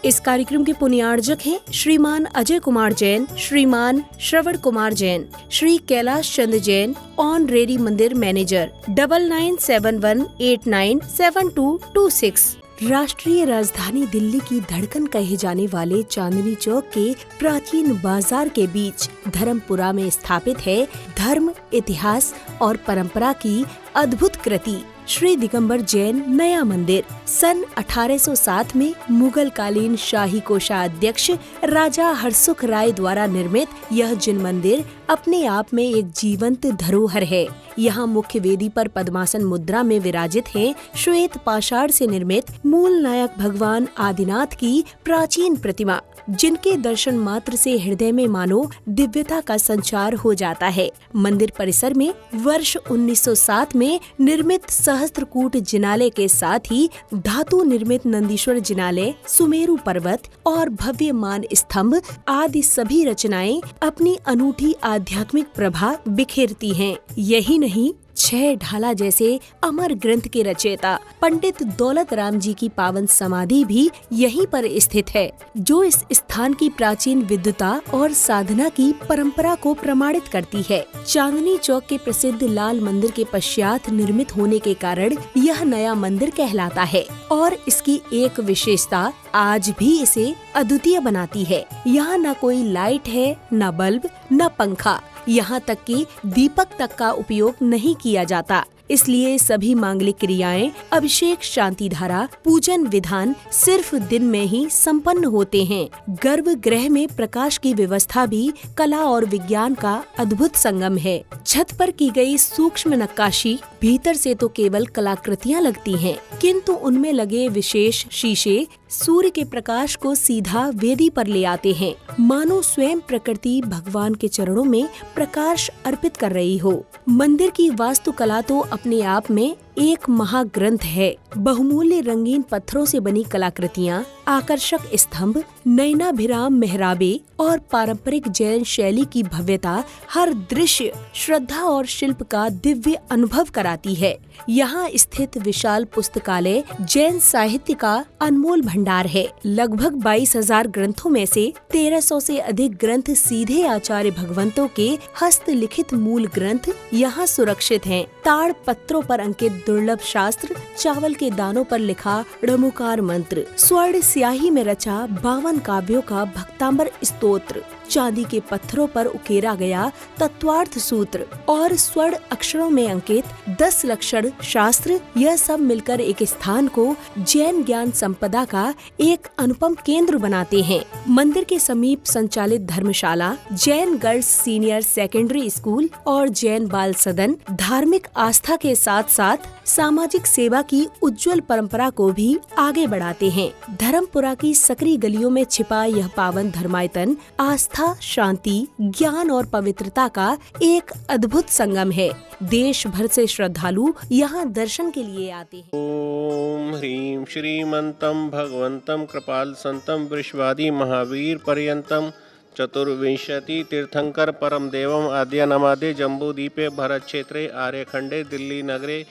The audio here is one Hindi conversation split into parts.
इस कार्यक्रम के पुण्यार्जक हैं श्रीमान अजय कुमार जैन, श्रीमान श्रवण कुमार जैन, श्री कैलाश चंद्र जैन, ऑनरेरी मंदिर मैनेजर, 9971897226। राष्ट्रीय राजधानी दिल्ली की धड़कन कहे जाने वाले चांदनी चौक के प्राचीन बाजार के बीच धर्मपुरा में स्थापित है धर्म, इतिहास और परंपरा की अद्भुत कृति श्री दिगंबर जैन नया मंदिर। सन 1807 में मुगल कालीन शाही कोषाध्यक्ष राजा हरसुख राय द्वारा निर्मित यह जिन मंदिर अपने आप में एक जीवंत धरोहर है। यहाँ मुख्य वेदी पर पद्मासन मुद्रा में विराजित हैं श्वेत पाषाण से निर्मित मूल नायक भगवान आदिनाथ की प्राचीन प्रतिमा, जिनके दर्शन मात्र से हृदय में मानो दिव्यता का संचार हो जाता है। मंदिर परिसर में वर्ष 1907 में निर्मित सहस्त्रकूट जिनालय के साथ ही धातु निर्मित नंदीश्वर जिनालय, सुमेरु पर्वत और भव्य मान स्तंभ आदि सभी रचनाएं अपनी अनूठी आध्यात्मिक प्रभा बिखेरती हैं। यही नहीं, 6 ढाला जैसे अमर ग्रंथ के रचयिता पंडित दौलत राम जी की पावन समाधि भी यहीं पर स्थित है, जो इस स्थान की प्राचीन विद्वता और साधना की परंपरा को प्रमाणित करती है। चांदनी चौक के प्रसिद्ध लाल मंदिर के पश्चात निर्मित होने के कारण यह नया मंदिर कहलाता है और इसकी एक विशेषता आज भी इसे अद्वितीय बनाती है। यहाँ न कोई लाइट है, न बल्ब, न पंखा, यहाँ तक कि दीपक तक का उपयोग नहीं किया जाता। इसलिए सभी मांगलिक क्रियाएं, अभिषेक, शांति धारा, पूजन विधान सिर्फ दिन में ही संपन्न होते हैं। गर्भगृह में प्रकाश की व्यवस्था भी कला और विज्ञान का अद्भुत संगम है। छत पर की गई सूक्ष्म नक्काशी भीतर से तो केवल कलाकृतियां लगती हैं, किंतु उनमें लगे विशेष शीशे सूर्य के प्रकाश को सीधा वेदी पर ले आते हैं, मानो स्वयं प्रकृति भगवान के चरणों में प्रकाश अर्पित कर रही हो। मंदिर की वास्तुकला तो अपने आप में एक महाग्रंथ है। बहुमूल्य रंगीन पत्थरों से बनी कलाकृतियाँ, आकर्षक स्तंभ, नयनाभिराम मेहराबे और पारंपरिक जैन शैली की भव्यता हर दृश्य श्रद्धा और शिल्प का दिव्य अनुभव कराती है। यहाँ स्थित विशाल पुस्तकालय जैन साहित्य का अनमोल भंडार है। लगभग 22,000 ग्रंथों में से 1300 से अधिक ग्रंथ सीधे आचार्य भगवंतों के हस्तलिखित मूल ग्रंथ यहाँ सुरक्षित हैं। ताड़ पत्रों पर अंकित दुर्लभ शास्त्र, चावल के दानों पर लिखा णमुकार मंत्र, स्वर्ण स्याही में रचा 52 काव्यों का भक्तांबर स्तोत्र, चांदी के पत्थरों पर उकेरा गया तत्वार्थ सूत्र और स्वर्ण अक्षरों में अंकित 10 लक्षण शास्त्र, यह सब मिलकर एक स्थान को जैन ज्ञान संपदा का एक अनुपम केंद्र बनाते हैं। मंदिर के समीप संचालित धर्मशाला, Jain girls senior secondary school और जैन बाल सदन धार्मिक आस्था के साथ साथ सामाजिक सेवा की उज्जवल परंपरा को भी आगे बढ़ाते हैं। धर्मपुरा की सकरी गलियों में छिपा यह पावन धर्मायतन आस्था, शांति, ज्ञान और पवित्रता का एक अद्भुत संगम है। देश भर से श्रद्धालु यहाँ दर्शन के लिए आते हैं। ओम ह्रीं श्रीमंतम भगवंतम कृपाल संतम विश्वादि महावीर पर्यंतम चतुर्विंशति तीर्थंकर परम देवम आद्य नमादे जम्बूदीपे भरत क्षेत्रे आर्यखंडे दिल्ली नगरे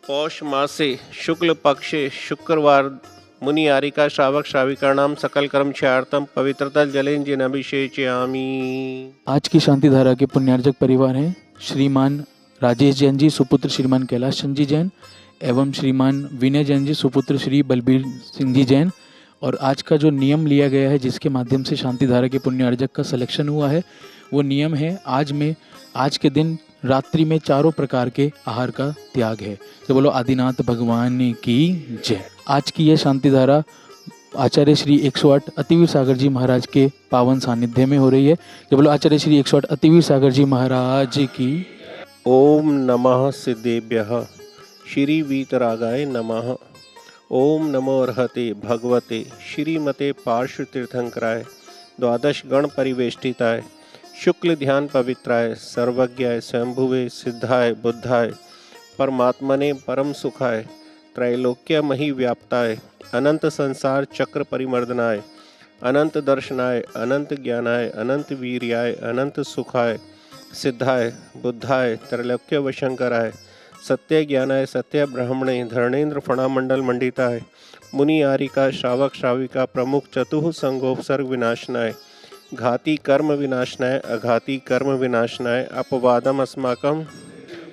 पौष मासे शुक्ल पक्षे शुक्रवार मुनि आरिका श्रावक श्राविकाणाम सकल कर्म क्षयार्थम पवित्रता जलेन जिन अभिषेचयामि। आज की शांति धारा के पुण्यार्जक परिवार हैं श्रीमान राजेश जैन जी सुपुत्र श्रीमान कैलाश चंद्र जी जैन एवं श्रीमान विनय जैन जी सुपुत्र श्री बलबीर सिंह जी जैन। और आज का जो नियम लिया गया है जिसके माध्यम से शांति धारा के पुण्यार्जक का सिलेक्शन हुआ है, वो नियम है आज के दिन रात्रि में 4 प्रकार के आहार का त्याग है। तो बोलो आदिनाथ भगवान की जय। आज की यह शांति धारा आचार्य श्री 108 अतिवीर सागर जी महाराज के पावन सानिध्य में हो रही है। तो बोलो आचार्य श्री 108 अतिवीर सागर जी महाराज की। ओम नमः सिद्धेभ्यः श्री वीतरागाय नमः। ओम नमो अर्हते भगवते श्रीमते पार्श्व तीर्थंकराय द्वादश गण परिवेष्टिताय शुक्ल ध्यान पवित्राय सर्वज्ञाय स्वयंभुवे सिद्धाय बुद्धाय परमात्मने परम सुखाय त्रैलोक्यमहि व्याप्ताय अनंत संसार चक्र परिमर्दनाय अनंत दर्शनाय अनंत ज्ञानाय अनंत वीर्याय अनंत सुखाय सिद्धाय बुद्धाय त्रैलोक्य वशंकराय सत्य ज्ञानाय सत्य ब्राह्मणे धर्णेन्द्र फणामंडल मंडिताय मुनि आरिका श्रावक श्राविका प्रमुख चतुः संगोपसर्ग विनाशनाय घाती कर्म विनाशनाय अघाती कर्म विनाशनाय अपवादम अस्माकम।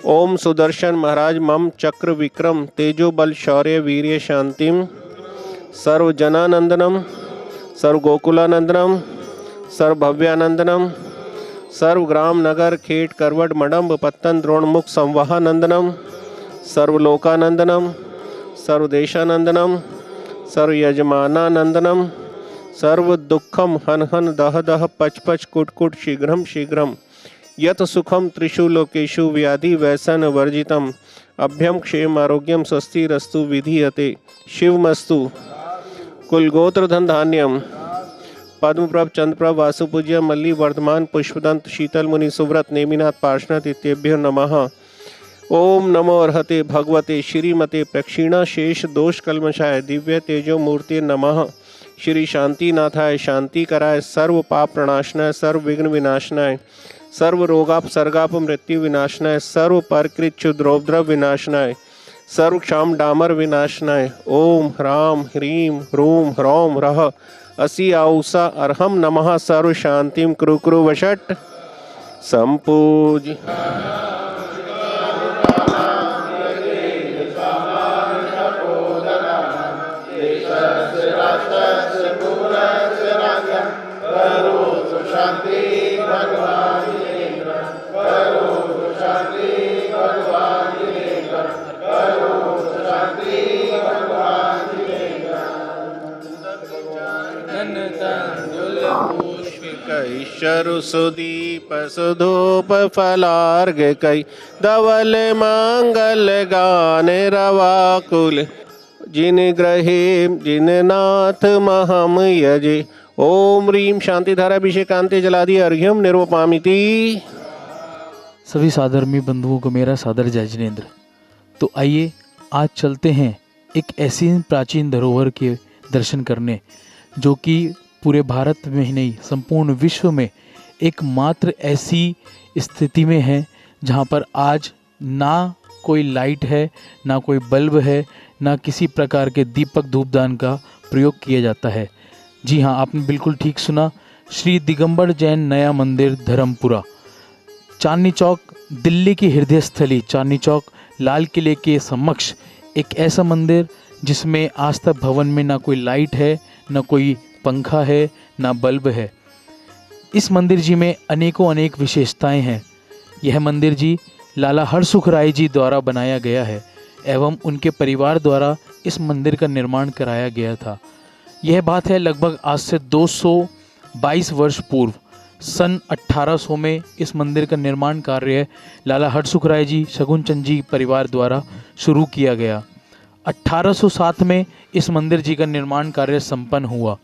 ओम सुदर्शन महाराज मम चक्र विक्रम तेजो बल शौर्य वीर्य शांतिम सर्व जनानंदनम सर्व गोकुलानंदनम सर्व भव्यानंदनम सर्व ग्राम नगर खेट करवट मडम्ब पत्तन द्रोण मुख संवाहानंदनम सर्व लोकानंदनम सर्व देशानंदनम सर्व यजमानानंदनम सर्व दुखम हन हन दह दह पच पच कुट कुट शीघ्रम शीघ्रम यत सुखम त्रिषु लोकेषु व्याधि व्यसन वर्जितम अभ्यम क्षेम आरोग्यम स्वस्ति रस्तु विधीयते शिवमस्तु कुलगोत्र धन धान्यम पद्मप्रभ चंद्रप्रभ वासुपूज्य मल्ली वर्धमान पुष्पदंत शीतल मुनि सुव्रत नेमिनाथ पार्षनाथ इत्येभ्यो नमः। ओम नमो अर्हते भगवते श्रीमते प्रक्षीणा शेष दोष कल्मषाय दिव्य तेजो मूर्ति नमः। श्री शांतिनाथाय शांति कराय सर्व पाप प्रणाशनाय सर्व विघ्न विनाशनाय सर्व रोगापसर्गाप मृत्यु विनाशनाय सर्व परकृत क्षुद्रोपद्रव विनाशनाय सर्व क्षाम डामर विनाशनाय। ओम ह्राम ह्रीम ह्रूम ह्रौम रह असि औसा अर्हम नमः सर्व शांतिम कुरु कुरु वषट संपूज। शरु सुदीप सुधूप फलार्घ कई धवल मांगल गाने रवाकुल जिन ग्रहे जिन नाथ महम यजे। ओम रीम शांति धारा अभिषेकांते जलादि अर्घ्यम निर्वपामिति। सभी साधर्मी बंधुओं को मेरा सादर जय जिनेन्द्र। तो आइए आज चलते हैं एक ऐसी प्राचीन धरोहर के दर्शन करने जो कि पूरे भारत में ही नहीं संपूर्ण विश्व में एकमात्र ऐसी स्थिति में है जहाँ पर आज ना कोई लाइट है, ना कोई बल्ब है, ना किसी प्रकार के दीपक धूपदान का प्रयोग किया जाता है। जी हाँ, आपने बिल्कुल ठीक सुना। श्री दिगंबर जैन नया मंदिर धर्मपुरा, चांदनी चौक, दिल्ली की हृदय स्थली चांदनी चौक, लाल किले के समक्ष एक ऐसा मंदिर जिसमें आज तक भवन में ना कोई लाइट है, ना कोई पंखा है, ना बल्ब है। इस मंदिर जी में अनेक विशेषताएं हैं। यह मंदिर जी लाला हरसुख राय जी द्वारा बनाया गया है एवं उनके परिवार द्वारा इस मंदिर का निर्माण कराया गया था। यह बात है लगभग आज से 222 वर्ष पूर्व सन 1800 में इस मंदिर का निर्माण कार्य लाला हरसुख राय जी शगुन चंद जी परिवार द्वारा शुरू किया गया। 1807 में इस मंदिर जी का निर्माण कार्य संपन्न हुआ।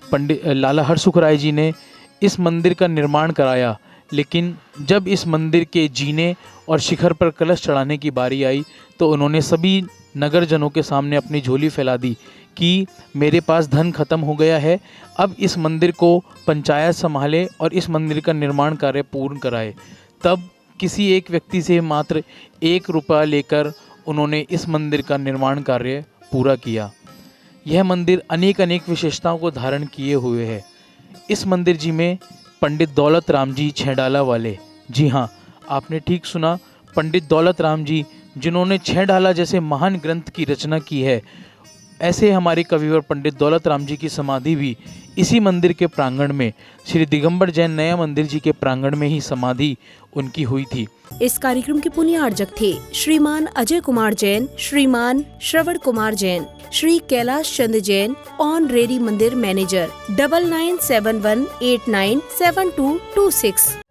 पंडित लाला हरसुख राय जी ने इस मंदिर का निर्माण कराया, लेकिन जब इस मंदिर के जीने और शिखर पर कलश चढ़ाने की बारी आई तो उन्होंने सभी नगरजनों के सामने अपनी झोली फैला दी कि मेरे पास धन खत्म हो गया है, अब इस मंदिर को पंचायत संभाले और इस मंदिर का निर्माण कार्य पूर्ण कराए। तब किसी एक व्यक्ति से मात्र 1 रुपया लेकर उन्होंने इस मंदिर का निर्माण कार्य पूरा किया। यह मंदिर अनेक विशेषताओं को धारण किए हुए है। इस मंदिर जी में पंडित दौलत राम जी छेडाला वाले, जी हाँ आपने ठीक सुना, पंडित दौलत राम जी जिन्होंने छेडाला जैसे महान ग्रंथ की रचना की है, ऐसे हमारे कविवर पंडित दौलत राम जी की समाधि भी इसी मंदिर के प्रांगण में श्री दिगंबर जैन नया मंदिर जी के प्रांगण में ही समाधि उनकी हुई थी। इस कार्यक्रम के पुण्यार्जक थे श्रीमान अजय कुमार जैन, श्रीमान श्रवण कुमार जैन, श्री कैलाश चंद जैन, ऑनरेरी मंदिर मैनेजर। 9971897226।